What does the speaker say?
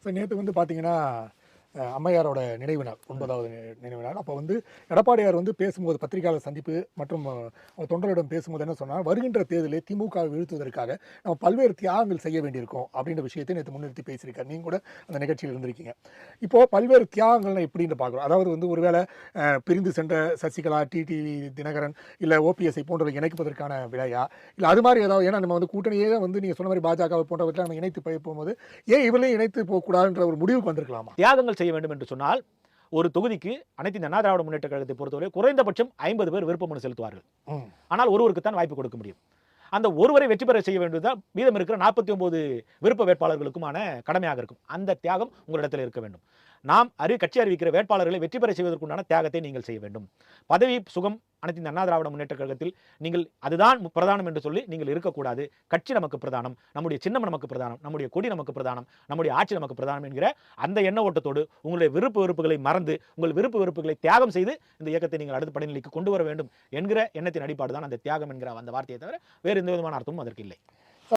So நேற்று வந்து பார்த்தீங்கன்னா, அம்மையாரோட நினைவு நாள் 9வது நினைவு நாள். அப்போ வந்து எடப்பாடியார் வந்து பேசும்போது பத்திரிகையாளர் சந்திப்பு மற்றும் அவர் தொண்டர்களிடம் பேசும்போது என்ன சொன்னார், வருகின்ற தேர்தலில் திமுகவை வீழ்த்துவதற்காக நம்ம பல்வேறு தியாகங்கள் செய்ய வேண்டியிருக்கும் அப்படின்ற விஷயத்தை நேற்று முன்னிறுத்தி பேசியிருக்காரு. நீங்க கூட அந்த நிகழ்ச்சியில் இருந்திருக்கீங்க. இப்போ பல்வேறு தியாகங்கள்னா எப்படின்னு பார்க்குறோம். அதாவது வந்து ஒருவேளை பிரிந்து சென்ற சசிகலா, டிடிவி தினகரன், இல்ல ஓபிஎஸ்ஐ போன்றவை இணைப்பதற்கான விலையா? இல்ல அது மாரி ஏதாவது ஏன்னா நம்ம வந்து கூட்டணியே வந்து நீங்க சொன்ன மாரி பாஜக போன்றவற்றை நம்ம இணைத்து போகும்போது, ஏன் இவர்களையும் இணைத்து போகக்கூடாதுன்ற ஒரு முடிவுக்கு வந்திருக்கலாமா? தியாகங்கள் செய்ய வேண்டும் என்று சொன்னால் ஒரு தொகுதிக்கு அனைத்து இந்த அண்ணா திராவிட முன்னேற்ற கழகத்தை பொறுத்தவரை குறைந்தபட்சம் 50 பேர் விருப்ப மனு செலுத்துவார்கள். ம். ஆனால் ஒருவருக்கு தான் வாய்ப்பு கொடுக்க முடியும். அந்த ஒருவரை வெற்றி பெற செய்ய வேண்டியதுதான் மீதம் இருக்கிற 49 விருப்ப வேட்பாளர்களுக்குமான கடமையாக இருக்கும். அந்த தியாகம் உங்களிடத்தில் இருக்க வேண்டும். நாம் கட்சி அறிவிக்கிற வேட்பாளர்களை வெற்றி பெற செய்வதற்குண்டான தியாகத்தை நீங்கள் செய்ய வேண்டும். பதவி சுகம் அனைத்து இந்த அண்ணா திராவிட முன்னேற்ற கழகத்தில் நீங்கள் அதுதான் பிரதானம் என்று சொல்லி நீங்கள் இருக்கக்கூடாது. கட்சி நமக்கு பிரதானம், நம்முடைய சின்னம் நமக்கு பிரதானம், நம்முடைய கொடி நமக்கு பிரதானம், நம்முடைய ஆட்சி நமக்கு பிரதானம் என்கிற அந்த எண்ண ஓட்டத்தோடு உங்களுடைய விருப்பு வெறுப்புகளை மறந்து உங்கள் விருப்பு வெறுப்புகளை தியாகம் செய்து இந்த இயக்கத்தை நீங்கள் அடுத்த படிநிலைக்கு கொண்டு வர வேண்டும் என்கிற எண்ணத்தின் அடிப்பாடு தான் அந்த தியாகம் என்கிற அந்த வார்த்தையை தவிர வேறு எந்த விதமான அர்த்தமும் அதற்கு இல்லை.